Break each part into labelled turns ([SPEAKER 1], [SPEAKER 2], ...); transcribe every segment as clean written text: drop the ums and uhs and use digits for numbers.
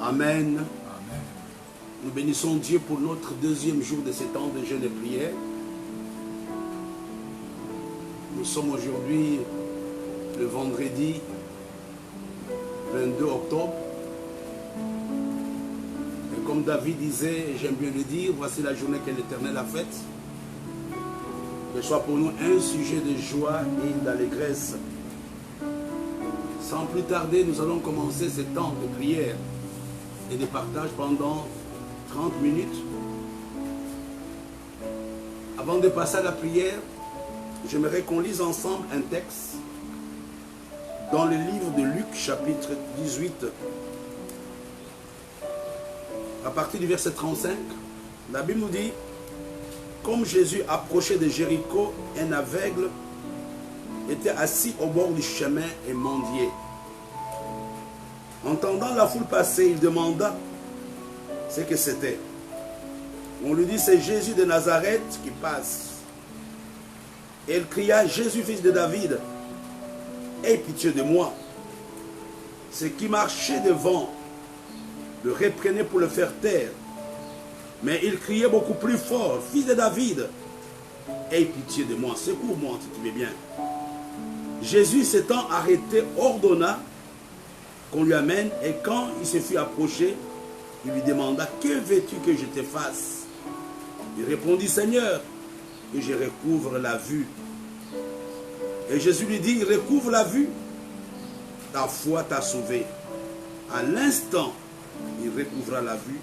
[SPEAKER 1] Amen. Nous bénissons Dieu pour notre deuxième jour de ces temps de jeûne et prière. Nous sommes aujourd'hui le vendredi 22 octobre. Et comme David disait, et j'aime bien le dire, voici la journée que l'Éternel a faite. Que ce soit pour nous un sujet de joie et d'allégresse. Sans plus tarder, nous allons commencer ce temps de prière et de partage pendant 30 minutes. Avant de passer à la prière, j'aimerais qu'on lise ensemble un texte dans le livre de Luc, chapitre 18, à partir du verset 35. La Bible nous dit: comme Jésus approchait de Jéricho, un aveugle était assis au bord du chemin et mendiait. Entendant la foule passer, il demanda ce que c'était. On lui dit: c'est Jésus de Nazareth qui passe. Et il cria: Jésus, fils de David, aie pitié de moi. Ceux qui marchaient devant le reprenaient pour le faire taire. Mais il criait beaucoup plus fort: fils de David, aie pitié de moi, secours-moi si tu veux bien. Jésus s'étant arrêté ordonna qu'on lui amène, et quand il se fut approché, il lui demanda: que veux-tu que je te fasse? Il répondit: Seigneur, que je recouvre la vue. Et Jésus lui dit: recouvre la vue, ta foi t'a sauvé. À l'instant, il recouvra la vue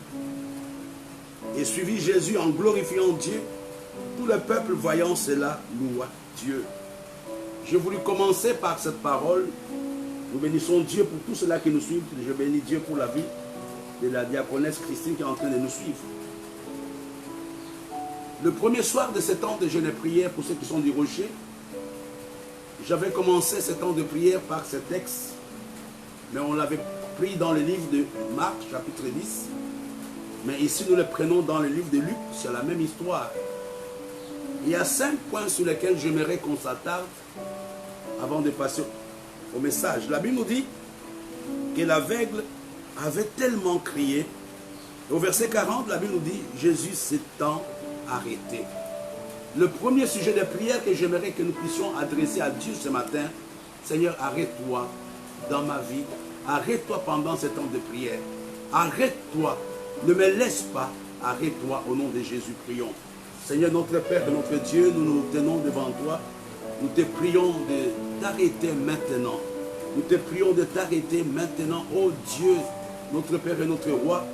[SPEAKER 1] et suivit Jésus en glorifiant Dieu. Tout le peuple voyant cela loua Dieu. J'ai voulu commencer par cette parole. Nous bénissons Dieu pour tout cela qui nous suit. Je bénis Dieu pour la vie de la diaconesse Christine qui est en train de nous suivre. Le premier soir de ce temps de jeûne et prière, pour ceux qui sont du Rocher, j'avais commencé ce temps de prière par ce texte, mais on l'avait pris dans le livre de Marc, chapitre 10. Mais ici, nous le prenons dans le livre de Luc, c'est la même histoire. Il y a 5 points sur lesquels j'aimerais qu'on s'attarde avant de passer au message. La Bible nous dit que l'aveugle avait tellement crié. Au verset 40, la Bible nous dit: Jésus s'étant arrêté. Le premier sujet de prière que j'aimerais que nous puissions adresser à Dieu ce matin: Seigneur, arrête-toi dans ma vie. Arrête-toi pendant ce temps de prière. Arrête-toi. Ne me laisse pas. Arrête-toi au nom de Jésus, prions. Seigneur, notre Père et notre Dieu, nous nous tenons devant toi. Nous te prions de t'arrêter maintenant. Nous te prions de t'arrêter maintenant, oh Dieu, notre Père et notre Roi,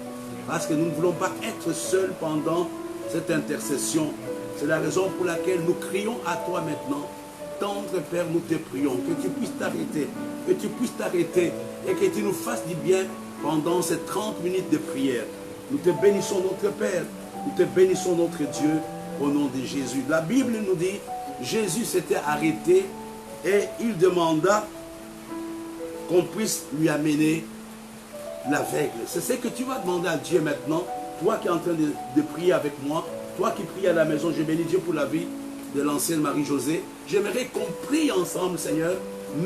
[SPEAKER 1] parce que nous ne voulons pas être seuls pendant cette intercession. C'est la raison pour laquelle nous crions à toi maintenant. Tendre Père, nous te prions que tu puisses t'arrêter et que tu nous fasses du bien pendant ces 30 minutes de prière. Nous te bénissons notre Père, nous te bénissons notre Dieu au nom de Jésus. La Bible nous dit: Jésus s'était arrêté et il demanda qu'on puisse lui amener l'aveugle. C'est ce que tu vas demander à Dieu maintenant, toi qui es en train de prier avec moi, toi qui pries à la maison. Je bénis Dieu pour la vie de l'ancienne Marie-Josée. J'aimerais qu'on prie ensemble, Seigneur.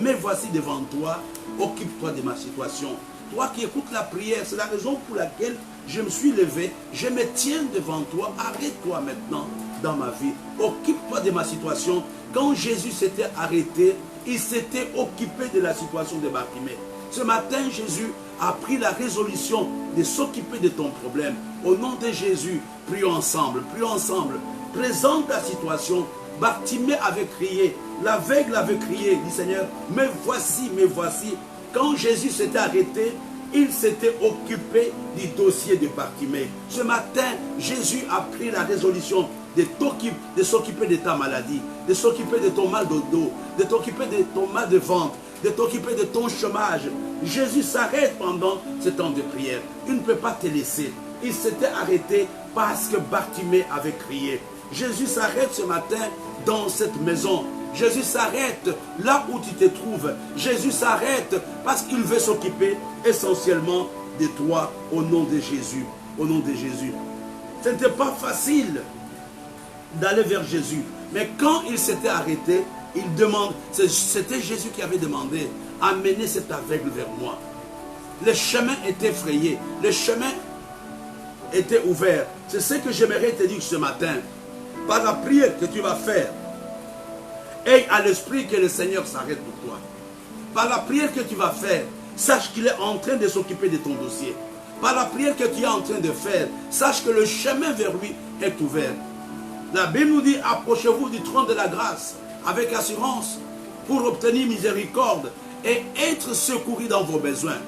[SPEAKER 1] Me voici devant toi, occupe-toi de ma situation. Toi qui écoutes la prière, c'est la raison pour laquelle je me suis levé, je me tiens devant toi. Arrête-toi maintenant dans ma vie, occupe-toi de ma situation. Quand Jésus s'était arrêté, il s'était occupé de la situation de Bartimée. Ce matin, Jésus a pris la résolution de s'occuper de ton problème. Au nom de Jésus, prions ensemble, prions ensemble. Présente ta situation. Bartimée avait crié, l'aveugle avait crié, dit: Seigneur, me voici, me voici. Quand Jésus s'était arrêté, il s'était occupé du dossier de Bartimée. Ce matin, Jésus a pris la résolution de s'occuper de ta maladie, de s'occuper de ton mal de dos, de t'occuper de ton mal de ventre, de t'occuper de ton chômage. Jésus s'arrête pendant ce temps de prière. Il ne peut pas te laisser. Il s'était arrêté parce que Bartimée avait crié. Jésus s'arrête ce matin dans cette maison. Jésus s'arrête là où tu te trouves. Jésus s'arrête parce qu'il veut s'occuper essentiellement de toi au nom de Jésus. Au nom de Jésus. Ce n'était pas facile d'aller vers Jésus. Mais quand il s'était arrêté, il demande, c'était Jésus qui avait demandé: amenez cet aveugle vers moi. Le chemin était frayé. Le chemin était ouvert. C'est ce que j'aimerais te dire ce matin. Par la prière que tu vas faire, aie à l'esprit que le Seigneur s'arrête pour toi. Par la prière que tu vas faire, sache qu'il est en train de s'occuper de ton dossier. Par la prière que tu es en train de faire, sache que le chemin vers lui est ouvert. La Bible nous dit, approchez-vous du trône de la grâce avec assurance pour obtenir miséricorde et être secouru dans vos besoins.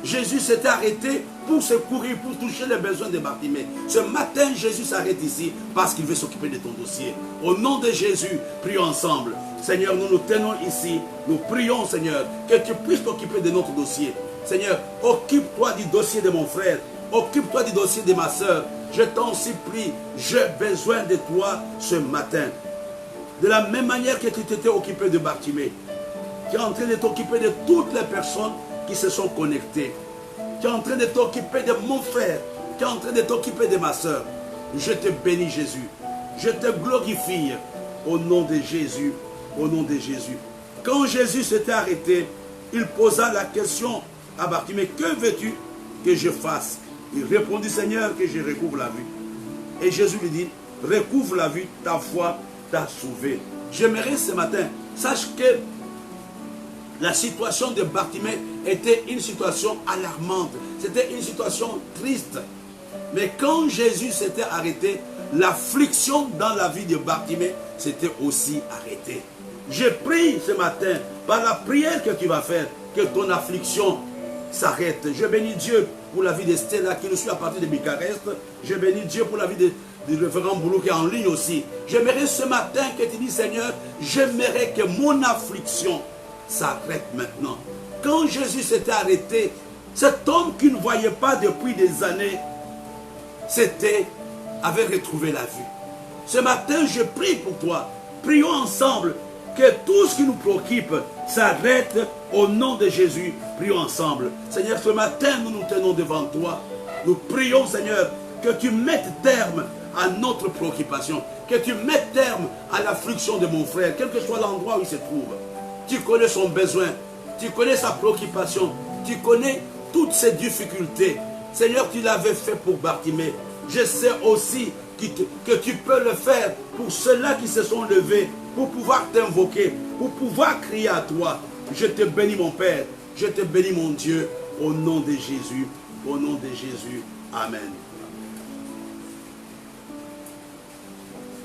[SPEAKER 1] Jésus s'était arrêté pour secourir, pour toucher les besoins de Bartimée. Ce matin, Jésus s'arrête ici parce qu'il veut s'occuper de ton dossier. Au nom de Jésus, prions ensemble. Seigneur, nous nous tenons ici. Nous prions, Seigneur, que tu puisses t'occuper de notre dossier. Seigneur, occupe-toi du dossier de mon frère. Occupe-toi du dossier de ma soeur. Je t'en supplie, j'ai besoin de toi ce matin. De la même manière que tu t'étais occupé de Bartimée, tu es en train de t'occuper de toutes les personnes qui se sont connectées. Tu es en train de t'occuper de mon frère. Tu es en train de t'occuper de ma soeur. Je te bénis, Jésus. Je te glorifie au nom de Jésus. Au nom de Jésus. Quand Jésus s'était arrêté, il posa la question à Bartimée, que veux-tu que je fasse? Il répondit, Seigneur, que je recouvre la vue. Et Jésus lui dit, recouvre la vue, ta foi t'a sauvé. J'aimerais ce matin, sache que la situation de Bartimée était une situation alarmante. C'était une situation triste. Mais quand Jésus s'était arrêté, l'affliction dans la vie de Bartimée s'était aussi arrêtée. Je prie ce matin, par la prière que tu vas faire, que ton affliction s'arrête. Je bénis Dieu pour la vie de Stella qui nous suit à partir de Bucarest. Je bénis Dieu pour la vie du révérend Boulou qui est en ligne aussi. J'aimerais ce matin que tu dis, Seigneur, j'aimerais que mon affliction s'arrête maintenant. Quand Jésus s'était arrêté, cet homme qui ne voyait pas depuis des années, avait retrouvé la vue. Ce matin, je prie pour toi. Prions ensemble que tout ce qui nous préoccupe s'arrête au nom de Jésus. Prions ensemble. Seigneur, ce matin, nous nous tenons devant toi. Nous prions, Seigneur, que tu mettes terme à notre préoccupation. Que tu mettes terme à l'affliction de mon frère, quel que soit l'endroit où il se trouve. Tu connais son besoin. Tu connais sa préoccupation. Tu connais toutes ses difficultés. Seigneur, tu l'avais fait pour Bartimée. Je sais aussi que tu peux le faire pour ceux-là qui se sont levés, pour pouvoir t'invoquer, pour pouvoir crier à toi. Je te bénis mon Père, je te bénis mon Dieu, au nom de Jésus, au nom de Jésus. Amen.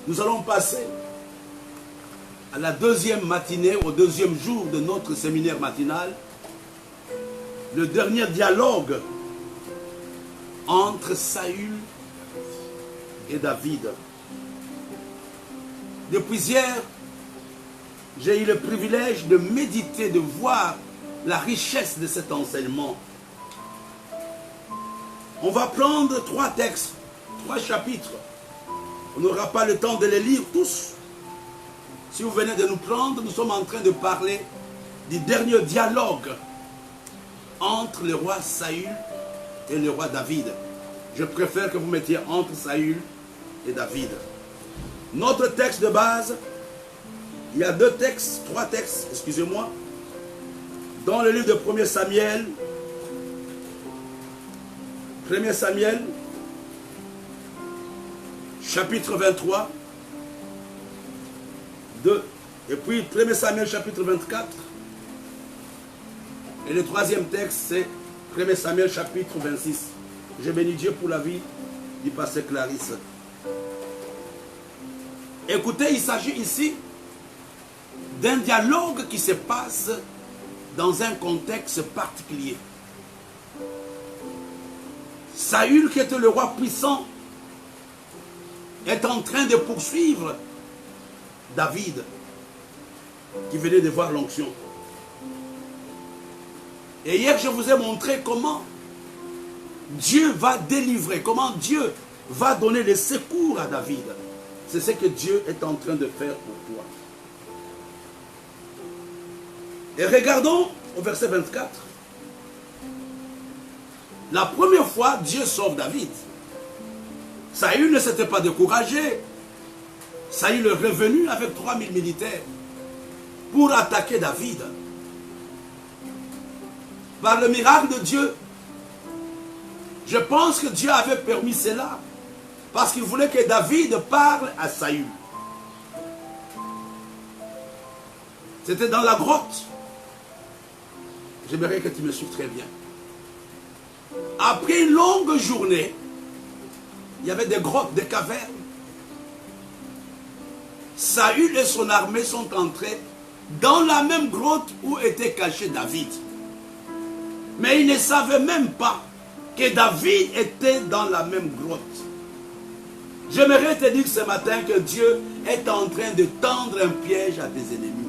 [SPEAKER 1] Nous allons passer à la deuxième matinée, au deuxième jour de notre séminaire matinal, le dernier dialogue entre Saül et David. Depuis hier, j'ai eu le privilège de méditer, de voir la richesse de cet enseignement. On va prendre 3 textes, 3 chapitres. On n'aura pas le temps de les lire tous. Si vous venez de nous prendre, nous sommes en train de parler du dernier dialogue entre le roi Saül et le roi David. Je préfère que vous mettiez entre Saül et David. Notre texte de base, il y a 2 textes, 3 textes, excusez-moi, dans le livre de 1 Samuel, chapitre 23, 2, et puis 1 Samuel chapitre 24, et le 3e texte c'est 1 Samuel chapitre 26. Je bénis Dieu pour la vie du pasteur Clarisse. Écoutez, il s'agit ici d'un dialogue qui se passe dans un contexte particulier. Saül, qui était le roi puissant, est en train de poursuivre David, qui venait de voir l'onction. Et hier, je vous ai montré comment Dieu va délivrer, comment Dieu va donner le secours à David. C'est ce que Dieu est en train de faire pour toi. Et regardons au verset 24. La première fois, Dieu sauve David. Saül ne s'était pas découragé. Saül est revenu avec 3000 militaires pour attaquer David. Par le miracle de Dieu, Je pense que Dieu avait permis cela parce qu'il voulait que David parle à Saül. C'était dans la grotte. J'aimerais que tu me suives très bien. Après une longue journée, il y avait des grottes, des cavernes. Saül et son armée sont entrés dans la même grotte où était caché David. Mais ils ne savaient même pas que David était dans la même grotte. J'aimerais te dire ce matin que Dieu est en train de tendre un piège à tes ennemis.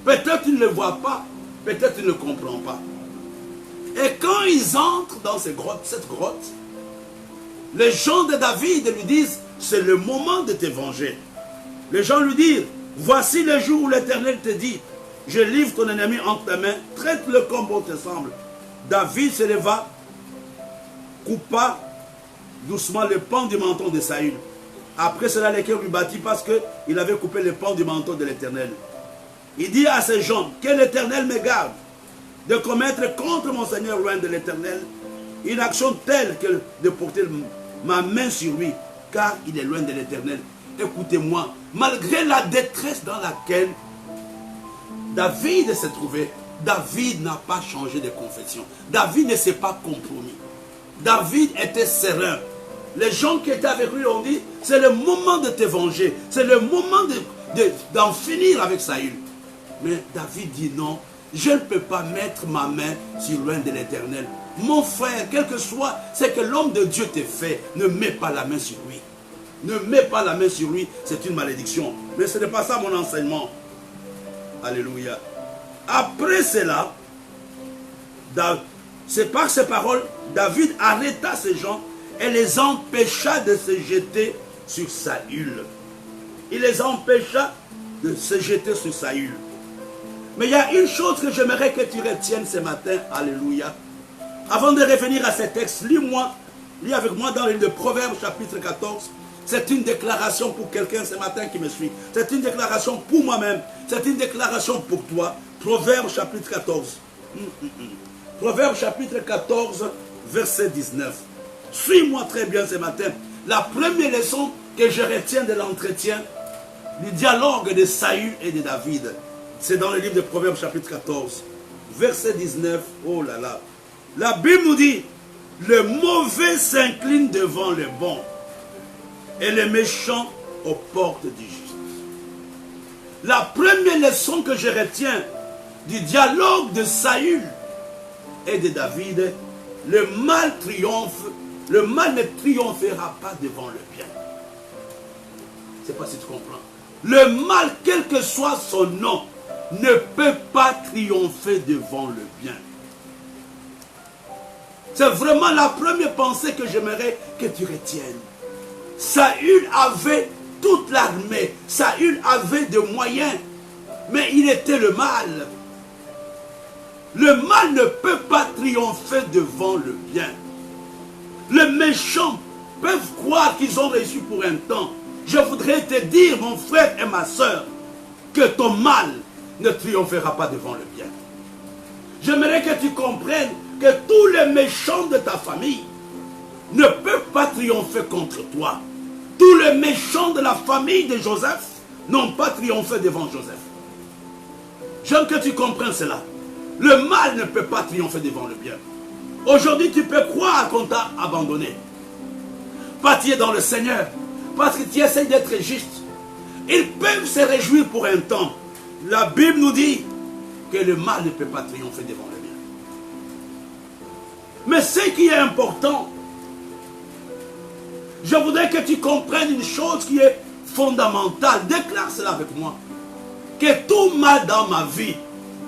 [SPEAKER 1] Peut-être tu ne le vois pas, peut-être tu ne le comprends pas. Et quand ils entrent dans cette grotte, les gens de David lui disent, c'est le moment de te venger. Les gens lui disent, voici le jour où l'Éternel te dit, je livre ton ennemi entre ta main, traite-le comme bon te semble. David se leva, coupa doucement le pan du menton de Saül. Après cela, l'Éternel lui battit parce qu'il avait coupé le pan du menton de l'Éternel. Il dit à ces gens, que l'Éternel me garde de commettre contre mon Seigneur loin de l'Éternel une action telle que de porter ma main sur lui, car il est loin de l'Éternel. Écoutez-moi, malgré la détresse dans laquelle David s'est trouvé, David n'a pas changé de confession. David ne s'est pas compromis. David était serein. Les gens qui étaient avec lui ont dit, c'est le moment de te venger, c'est le moment d'en finir avec Saül. Mais David dit non, je ne peux pas mettre ma main sur loin de l'Éternel. Mon frère, quel que soit ce que l'homme de Dieu te fait, ne mets pas la main sur lui. Ne mets pas la main sur lui, c'est une malédiction. Mais ce n'est pas ça mon enseignement. Alléluia. Après cela, c'est par ces paroles, David arrêta ces gens et les empêcha de se jeter sur Saül. Il les empêcha de se jeter sur Saül. Mais il y a une chose que j'aimerais que tu retiennes ce matin. Alléluia. Avant de revenir à ces textes, lis avec moi dans le livre de Proverbes chapitre 14. C'est une déclaration pour quelqu'un ce matin qui me suit. C'est une déclaration pour moi-même. C'est une déclaration pour toi. Proverbes chapitre 14. Proverbes chapitre 14, verset 19. Suis-moi très bien ce matin. La première leçon que je retiens de l'entretien, du dialogue de Saül et de David, c'est dans le livre de Proverbes chapitre 14, verset 19. Oh là là. La Bible nous dit, le mauvais s'incline devant le bon et les méchants aux portes du juste. La première leçon que je retiens du dialogue de Saül et de David, le mal triomphe, le mal ne triomphera pas devant le bien. Je ne sais pas si tu comprends. Le mal, quel que soit son nom, ne peut pas triompher devant le bien. C'est vraiment la première pensée que j'aimerais que tu retiennes. Saül avait toute l'armée, Saül avait des moyens, mais il était le mal. Le mal ne peut pas triompher devant le bien. Les méchants peuvent croire qu'ils ont réussi pour un temps. Je voudrais te dire, mon frère et ma soeur, que ton mal ne triomphera pas devant le bien. J'aimerais que tu comprennes que tous les méchants de ta famille ne peuvent pas triompher contre toi. Tous les méchants de la famille de Joseph n'ont pas triomphé devant Joseph. J'aime que tu comprennes cela. Le mal ne peut pas triompher devant le bien. Aujourd'hui, tu peux croire qu'on t'a abandonné. Pas tu es dans le Seigneur, parce que tu essaies d'être juste. Ils peuvent se réjouir pour un temps. La Bible nous dit que le mal ne peut pas triompher devant le bien. Mais ce qui est important, je voudrais que tu comprennes une chose qui est fondamentale. Déclare cela avec moi. Que tout mal dans ma vie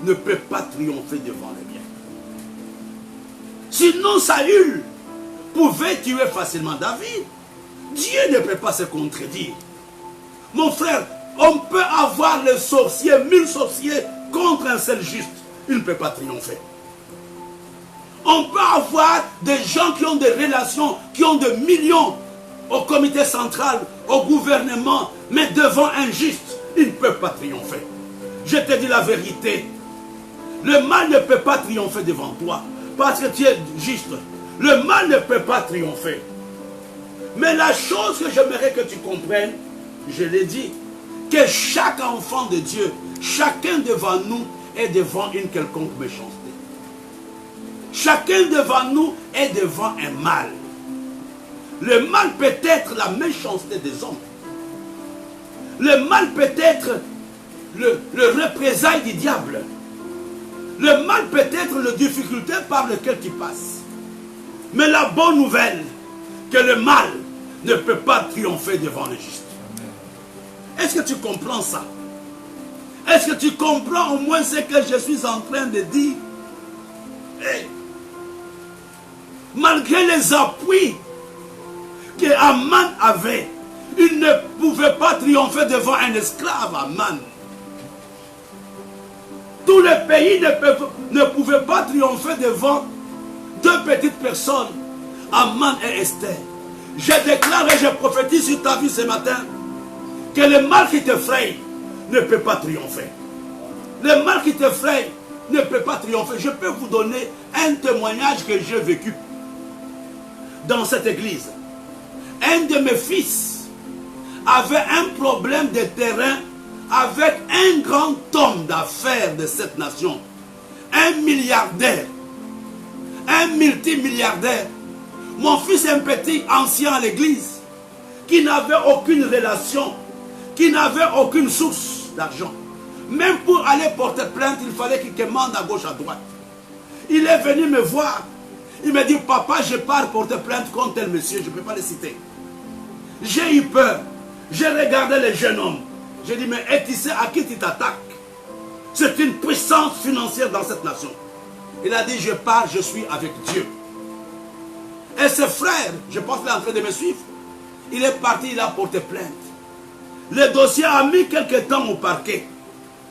[SPEAKER 1] ne peut pas triompher devant le bien. Sinon Saül pouvait tuer facilement David. Dieu ne peut pas se contredire. Mon frère, on peut avoir les sorciers, 1000 sorciers contre un seul juste. Il ne peut pas triompher. On peut avoir des gens qui ont des relations, qui ont des millions au comité central, au gouvernement, mais devant un juste, ils ne peuvent pas triompher. Je te dis la vérité. Le mal ne peut pas triompher devant toi, parce que tu es juste. Le mal ne peut pas triompher. Mais la chose que j'aimerais que tu comprennes, je l'ai dit, que chaque enfant de Dieu, chacun devant nous est devant une quelconque méchanceté. Chacun devant nous est devant un mal. Le mal peut être la méchanceté des hommes. Le mal peut être le représailles du diable. Le mal peut être la difficulté par laquelle tu passes. Mais la bonne nouvelle, que le mal ne peut pas triompher devant le juste. Est-ce que tu comprends ça? Est-ce que tu comprends au moins ce que je suis en train de dire? Hey. Malgré les appuis que Aman avait, il ne pouvait pas triompher devant un esclave, Aman. Tout le pays ne pouvait pas triompher devant deux petites personnes, Aman et Esther. Je déclare et je prophétise sur ta vie ce matin que le mal qui t'effraie ne peut pas triompher. Le mal qui t'effraie ne peut pas triompher. Je peux vous donner un témoignage que j'ai vécu dans cette église. Un de mes fils avait un problème de terrain avec un grand homme d'affaires de cette nation, un milliardaire, un multimilliardaire. Mon fils est un petit ancien à l'église qui n'avait aucune relation, qui n'avait aucune source d'argent. Même pour aller porter plainte, il fallait qu'il commande à gauche, à droite. Il est venu me voir. Il me dit, papa, je pars porter plainte contre tel monsieur, je ne peux pas le citer. J'ai eu peur. J'ai regardé le jeune homme. J'ai dit, mais tu sais à qui tu t'attaques? C'est une puissance financière dans cette nation. Il a dit, je pars, je suis avec Dieu. Et ses frères, je pense qu'il est en train de me suivre. Il est parti, il a porté plainte. Le dossier a mis quelques temps au parquet.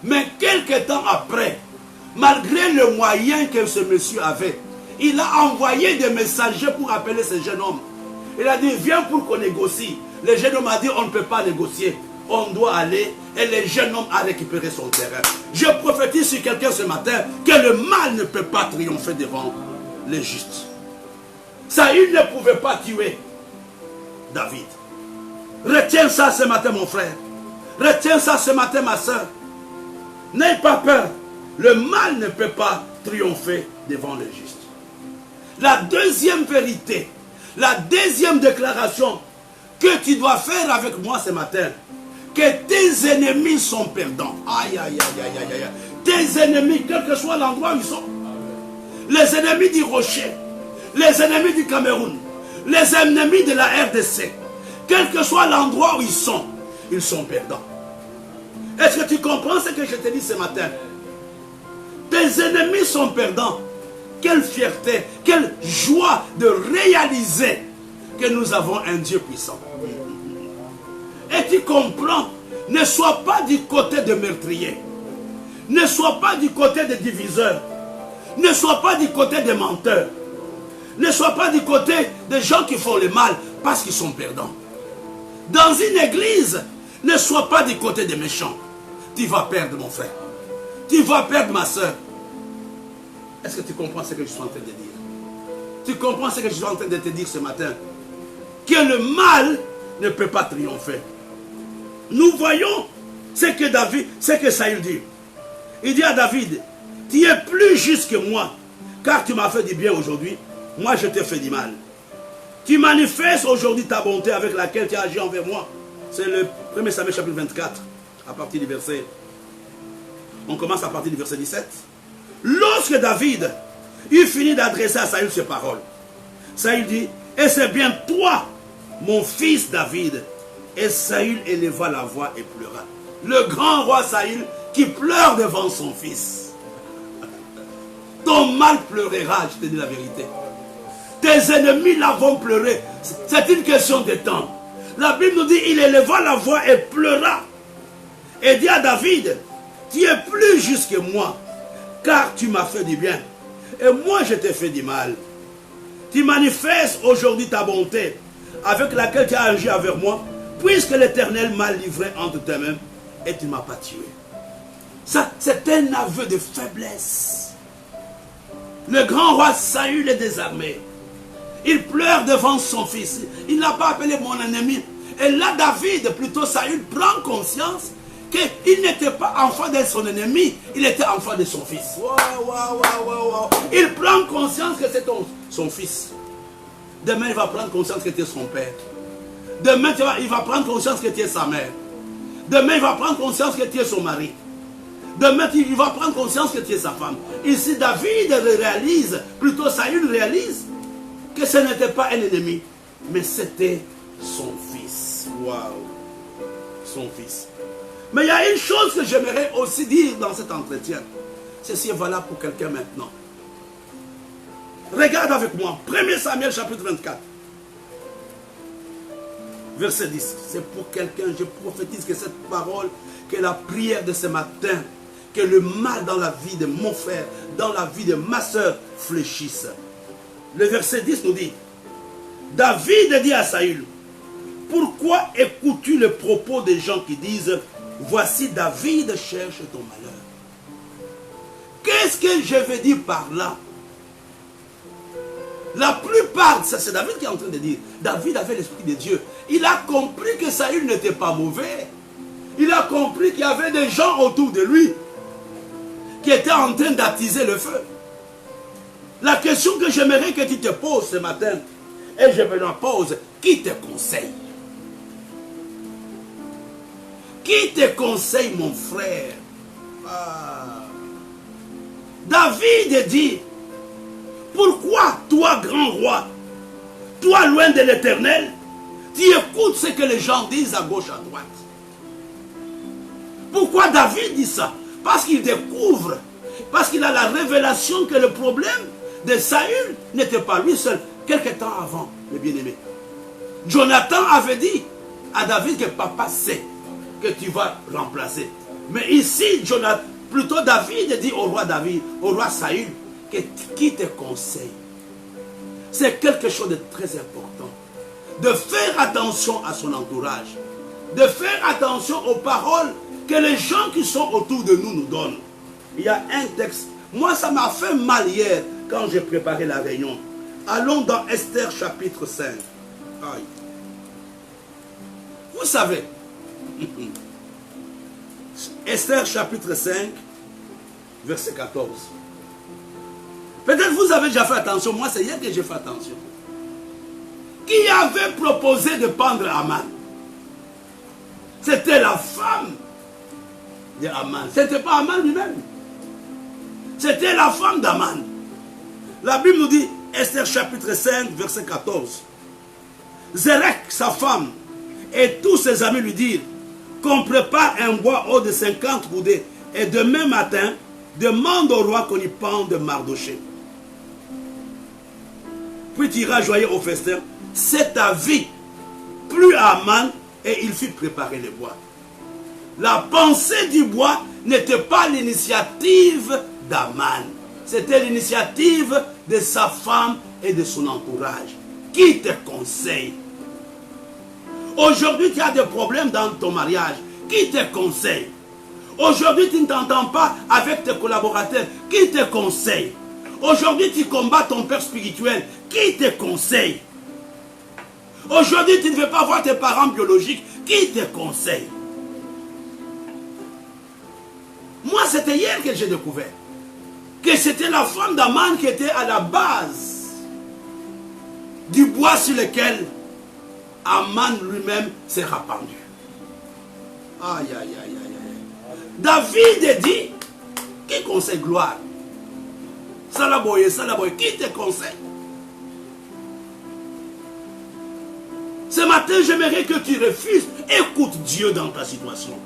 [SPEAKER 1] Mais quelques temps après, malgré le moyen que ce monsieur avait, il a envoyé des messagers pour appeler ce jeune homme. Il a dit, viens pour qu'on négocie. Le jeune homme a dit, on ne peut pas négocier. On doit aller. Et le jeune homme a récupéré son terrain. Je prophétise sur quelqu'un ce matin que le mal ne peut pas triompher devant les justes. Saül ne pouvait pas tuer David. Retiens ça ce matin, mon frère. Retiens ça ce matin, ma soeur. N'aie pas peur. Le mal ne peut pas triompher devant le juste. La deuxième vérité, la deuxième déclaration que tu dois faire avec moi ce matin, que tes ennemis sont perdants. Aïe, aïe, aïe, aïe, aïe, aïe. Tes ennemis, quel que soit l'endroit où ils sont. Les ennemis du Rocher, les ennemis du Cameroun, les ennemis de la RDC, quel que soit l'endroit où ils sont perdants. Est-ce que tu comprends ce que je te dis ce matin? Tes ennemis sont perdants. Quelle fierté, quelle joie de réaliser que nous avons un Dieu puissant. Et tu comprends, ne sois pas du côté des meurtriers, ne sois pas du côté des diviseurs, ne sois pas du côté des menteurs, ne sois pas du côté des gens qui font le mal parce qu'ils sont perdants. Dans une église, ne sois pas du côté des méchants. Tu vas perdre, mon frère. Tu vas perdre, ma soeur. Est-ce que tu comprends ce que je suis en train de dire? Tu comprends ce que je suis en train de te dire ce matin? Que le mal ne peut pas triompher. Nous voyons ce que Saül dit. Il dit à David, tu es plus juste que moi, car tu m'as fait du bien aujourd'hui, moi je t'ai fait du mal. Tu manifestes aujourd'hui ta bonté avec laquelle tu as agi envers moi. C'est le 1 Samuel chapitre 24, à partir du verset. On commence à partir du verset 17. Lorsque David eut fini d'adresser à Saül ces paroles, Saül dit, et c'est bien toi, mon fils David. Et Saül éleva la voix et pleura. Le grand roi Saül qui pleure devant son fils. Ton mal pleurera, je te dis la vérité. Tes ennemis là vont pleurer. C'est une question de temps. La Bible nous dit, il éleva la voix et pleura. Et dit à David, tu es plus juste que moi, car tu m'as fait du bien. Et moi je t'ai fait du mal. Tu manifestes aujourd'hui ta bonté, avec laquelle tu as agi avec moi, puisque l'Éternel m'a livré entre tes mains, et tu ne m'as pas tué. Ça, c'est un aveu de faiblesse. Le grand roi Saül est désarmé. Il pleure devant son fils. Il n'a pas appelé mon ennemi. Et là, David, plutôt Saül, prend conscience qu'il n'était pas enfant de son ennemi, il était enfant de son fils. Il prend conscience que c'est son fils. Demain, il va prendre conscience que tu es son père. Demain, il va prendre conscience que tu es sa mère. Demain, il va prendre conscience que tu es son mari. Demain, il va prendre conscience que tu es sa femme. Ici, David réalise, plutôt Saül réalise, que ce n'était pas un ennemi, mais c'était son fils. Waouh! Son fils. Mais il y a une chose que j'aimerais aussi dire dans cet entretien. Ceci est valable pour quelqu'un maintenant. Regarde avec moi. 1 Samuel chapitre 24. Verset 10. C'est pour quelqu'un, je prophétise que cette parole, que la prière de ce matin, que le mal dans la vie de mon frère, dans la vie de ma soeur, fléchisse. Le verset 10 nous dit, David dit à Saül, pourquoi écoutes-tu le propos des gens qui disent, voici David cherche ton malheur? Qu'est-ce que je veux dire par là? La plupart, c'est David qui est en train de dire, David avait l'esprit de Dieu. Il a compris que Saül n'était pas mauvais. Il a compris qu'il y avait des gens autour de lui qui étaient en train d'attiser le feu. La question que j'aimerais que tu te poses ce matin, et je me la pose, qui te conseille? Qui te conseille, mon frère? David dit, pourquoi toi, grand roi, toi loin de l'Éternel, tu écoutes ce que les gens disent à gauche, à droite? Pourquoi David dit ça? Parce qu'il découvre, parce qu'il a la révélation que le problème de Saül n'était pas lui seul. Quelque temps avant, le bien-aimé, Jonathan avait dit à David que papa sait que tu vas remplacer. Mais ici, plutôt David dit au roi Saül, que qui te conseille? C'est quelque chose de très important. De faire attention à son entourage. De faire attention aux paroles que les gens qui sont autour de nous donnent. Il y a un texte. Moi, ça m'a fait mal hier quand j'ai préparé la réunion. Allons dans Esther chapitre 5. Aïe. Vous savez, Esther chapitre 5, verset 14. Peut-être vous avez déjà fait attention. Moi, c'est hier que j'ai fait attention. Qui avait proposé de pendre Aman? C'était la femme de Aman. Ce n'était pas Aman lui-même. C'était la femme d'Aman. La Bible nous dit, Esther chapitre 5, verset 14. Zérek, sa femme, et tous ses amis lui dirent, qu'on prépare un bois haut de 50 coudées, et demain matin, demande au roi qu'on y pende Mardoché. Puis tu iras joyeux au festin. C'est ta vie, plus à Aman, et il fit préparer le bois. La pensée du bois n'était pas l'initiative d'Aman. C'était l'initiative de sa femme et de son entourage. Qui te conseille? Aujourd'hui, tu as des problèmes dans ton mariage. Qui te conseille? Aujourd'hui, tu ne t'entends pas avec tes collaborateurs. Qui te conseille? Aujourd'hui, tu combats ton père spirituel. Qui te conseille? Aujourd'hui, tu ne veux pas voir tes parents biologiques. Qui te conseille? Moi, c'était hier que j'ai découvert que c'était la femme d'Aman qui était à la base du bois sur lequel Aman lui-même s'est répandu. Aïe, aïe, aïe, aïe, aïe. David dit, qui conseille gloire? Salaboye, qui te conseille? Ce matin, j'aimerais que tu refuses. Écoute Dieu dans ta situation.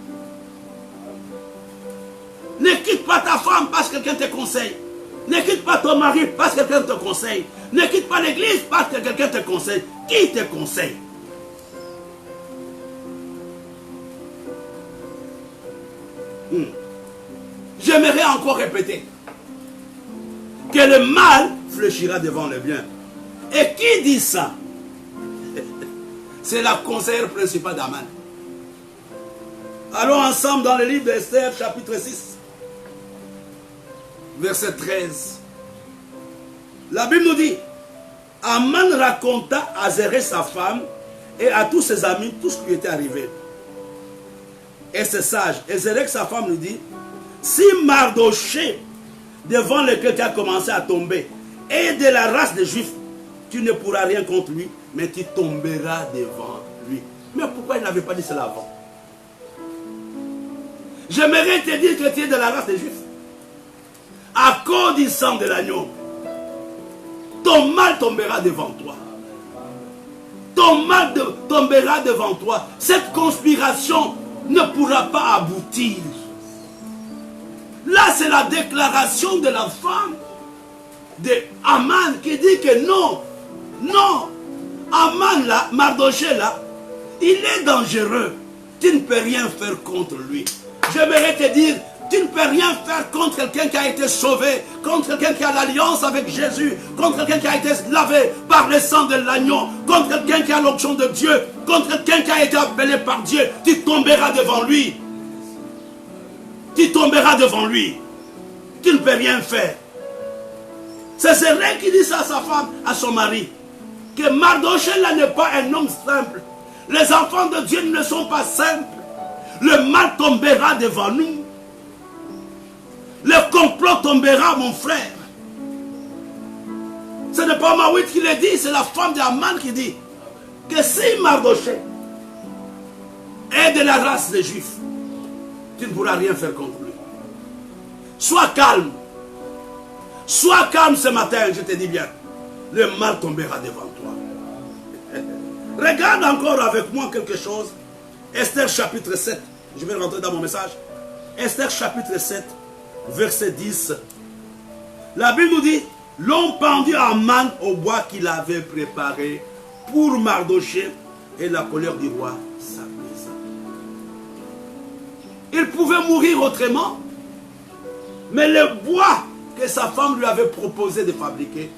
[SPEAKER 1] Ne quitte pas ta femme parce que quelqu'un te conseille. Ne quitte pas ton mari parce que quelqu'un te conseille. Ne quitte pas l'église parce que quelqu'un te conseille. Qui te conseille? J'aimerais encore répéter que le mal fléchira devant le bien. Et qui dit ça? C'est la conseillère principale d'Aman. Allons ensemble dans le livre d'Esther, chapitre 6, verset 13. La Bible nous dit, Aman raconta à Zéré sa femme et à tous ses amis tout ce qui lui était arrivé. Et c'est sage. Et Zéré sa femme lui dit, si Mardoché, devant lequel tu as commencé à tomber, est de la race des Juifs, tu ne pourras rien contre lui, mais tu tomberas devant lui. Mais pourquoi il n'avait pas dit cela avant? J'aimerais te dire que tu es de la race des Juifs. À cause du sang de l'agneau, ton mal tombera devant toi. Ton mal tombera devant toi. Cette conspiration ne pourra pas aboutir. Là, c'est la déclaration de la femme de Aman qui dit que non, non, Aman là, Mardoché là, il est dangereux. Tu ne peux rien faire contre lui. J'aimerais te dire, tu ne peux rien faire contre quelqu'un qui a été sauvé, contre quelqu'un qui a l'alliance avec Jésus, contre quelqu'un qui a été lavé par le sang de l'agneau, contre quelqu'un qui a l'onction de Dieu, contre quelqu'un qui a été appelé par Dieu. Tu tomberas devant lui. Tu tomberas devant lui. Tu ne peux rien faire. C'est Zéré qui dit ça à sa femme, à son mari. Que Mardoché là n'est pas un homme simple. Les enfants de Dieu ne sont pas simples. Le mal tombera devant nous. Le complot tombera, mon frère. Ce n'est pas Maouit qui le dit, c'est la femme d'Aman qui dit que si Mardoché est de la race des Juifs, tu ne pourras rien faire contre lui. Sois calme. Sois calme ce matin, je te dis bien. Le mal tombera devant toi. Regarde encore avec moi quelque chose. Esther chapitre 7. Je vais rentrer dans mon message. Esther chapitre 7, verset 10. La Bible nous dit, l'ont pendu Aman au bois qu'il avait préparé pour Mardoché, et la colère du roi s'apaisa. Il pouvait mourir autrement, mais le bois que sa femme lui avait proposé de fabriquer,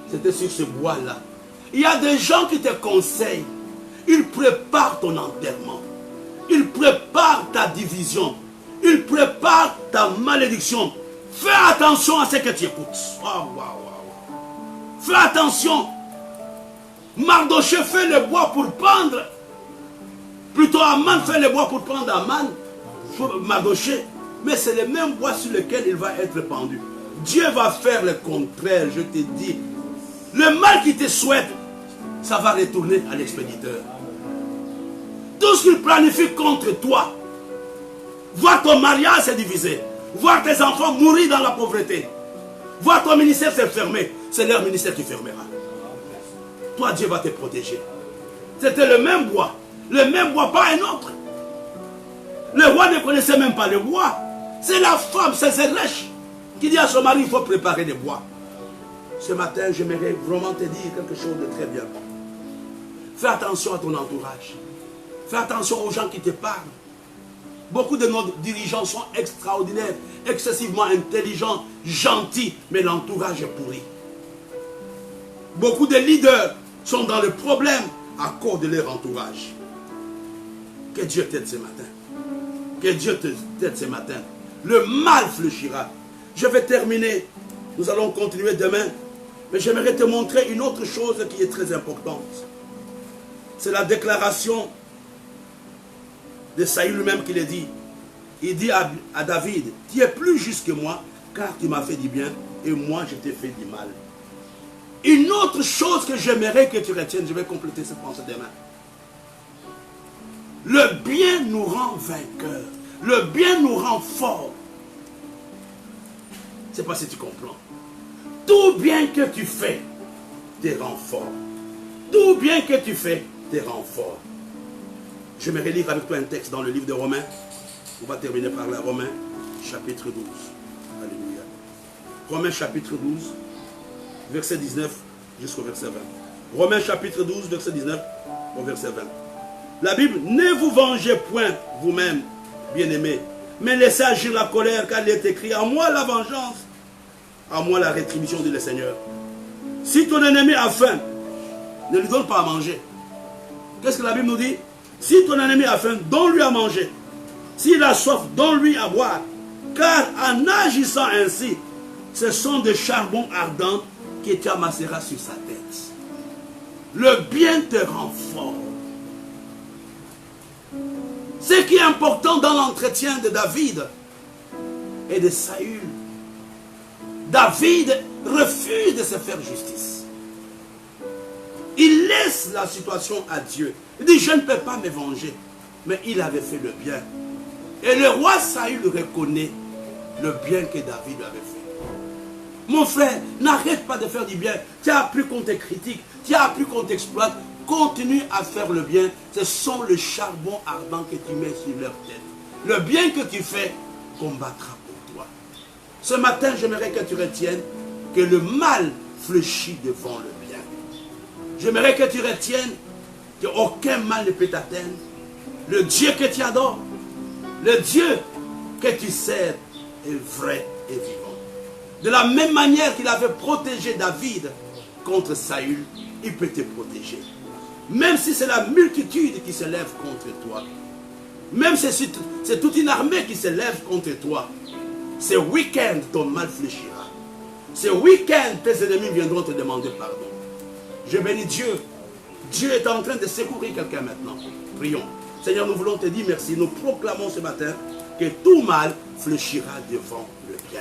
[SPEAKER 1] c'était sur ce bois-là. Il y a des gens qui te conseillent. Ils préparent ton enterrement. Ils préparent ta division. Ils préparent ta malédiction. Fais attention à ce que tu écoutes. Fais attention. Mardoché fait le bois pour pendre. Plutôt Aman fait le bois pour prendre Aman. Mardoché. Mais c'est le même bois sur lequel il va être pendu. Dieu va faire le contraire, je te dis. Le mal qu'il te souhaite, ça va retourner à l'expéditeur. Tout ce qu'il planifie contre toi, voir ton mariage se diviser, voir tes enfants mourir dans la pauvreté, voir ton ministère se fermer, c'est leur ministère qui fermera. Toi, Dieu va te protéger. C'était le même bois, pas un autre. Le roi ne connaissait même pas le bois. C'est la femme, c'est Zérech, qui dit à son mari, il faut préparer des bois. Ce matin, j'aimerais vraiment te dire quelque chose de très bien. Fais attention à ton entourage. Fais attention aux gens qui te parlent. Beaucoup de nos dirigeants sont extraordinaires, excessivement intelligents, gentils, mais l'entourage est pourri. Beaucoup de leaders sont dans le problème à cause de leur entourage. Que Dieu t'aide ce matin. Que Dieu t'aide ce matin. Le mal fléchira. Je vais terminer. Nous allons continuer demain. Mais j'aimerais te montrer une autre chose qui est très importante. C'est la déclaration de Saül lui-même qui le dit. Il dit à David, tu es plus juste que moi, car tu m'as fait du bien, et moi je t'ai fait du mal. Une autre chose que j'aimerais que tu retiennes, je vais compléter cette pensée demain. Le bien nous rend vainqueurs. Le bien nous rend forts. Je ne sais pas si tu comprends. Tout bien que tu fais te rend fort. Tout bien que tu fais te rend fort. Je vais relire avec toi un texte dans le livre de Romains. On va terminer par là. Romains, chapitre 12. Alléluia. Romains, chapitre 12, verset 19 jusqu'au verset 20. Romains, chapitre 12, verset 19 au verset 20. La Bible, ne vous vengez point vous-même, bien-aimés, mais laissez agir la colère, car il est écrit, à moi la vengeance, à moi la rétribution, dit le Seigneur. Si ton ennemi a faim, ne lui donne pas à manger. Qu'est-ce que la Bible nous dit? Si ton ennemi a faim, donne-lui à manger. S'il a soif, donne-lui à boire. Car en agissant ainsi, ce sont des charbons ardents que tu amasseras sur sa tête. Le bien te rend fort. Ce qui est important dans l'entretien de David et de Saül, David refuse de se faire justice. Il laisse la situation à Dieu. Il dit, je ne peux pas me venger. Mais il avait fait le bien. Et le roi Saül reconnaît le bien que David avait fait. Mon frère, n'arrête pas de faire du bien. Tu as appris qu'on te critique, tu as appris qu'on t'exploite. Continue à faire le bien. Ce sont le charbon ardent que tu mets sur leur tête. Le bien que tu fais combattra pour toi. Ce matin, j'aimerais que tu retiennes que le mal fléchit devant le bien. J'aimerais que tu retiennes qu'aucun mal ne peut t'atteindre. Le Dieu que tu adores, le Dieu que tu sers est vrai et vivant. De la même manière qu'il avait protégé David contre Saül, il peut te protéger. Même si c'est la multitude qui se lève contre toi, même si c'est toute une armée qui se lève contre toi, ce week-end ton mal fléchira. Ce week-end tes ennemis viendront te demander pardon. Je bénis Dieu. Dieu est en train de secourir quelqu'un maintenant. Prions. Seigneur, nous voulons te dire merci. Nous proclamons ce matin que tout mal fléchira devant le bien.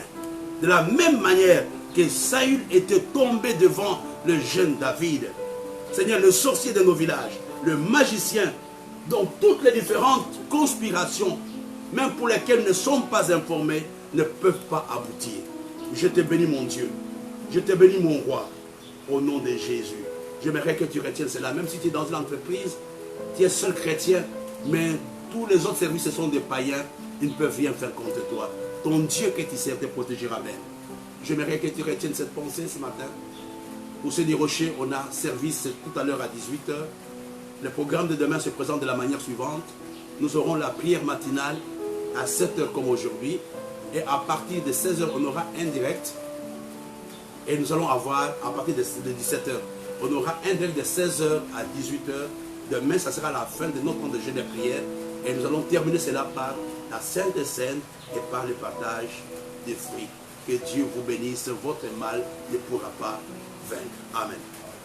[SPEAKER 1] De la même manière que Saül était tombé devant le jeune David. Seigneur, le sorcier de nos villages, le magicien, dont toutes les différentes conspirations, même pour lesquelles nous ne sommes pas informés, ne peuvent pas aboutir. Je te bénis mon Dieu. Je te bénis mon roi. Au nom de Jésus. J'aimerais que tu retiennes cela. Même si tu es dans une entreprise, tu es seul chrétien, mais tous les autres services sont des païens, ils ne peuvent rien faire contre toi. Ton Dieu que tu sers te protégera même. J'aimerais que tu retiennes cette pensée ce matin. Pour ceux du Rocher, on a service tout à l'heure à 18 h. Le programme de demain se présente de la manière suivante. Nous aurons la prière matinale à 7 h comme aujourd'hui. Et à partir de 16 h, on aura un direct. Et nous allons avoir, à partir de 17 h, on aura un direct de 16 h à 18 h. Demain, ça sera la fin de notre temps de jeûne et prière. Et nous allons terminer cela par la Sainte Seine et par le partage des fruits. Que Dieu vous bénisse. Votre mal ne pourra pas vaincre. Amen.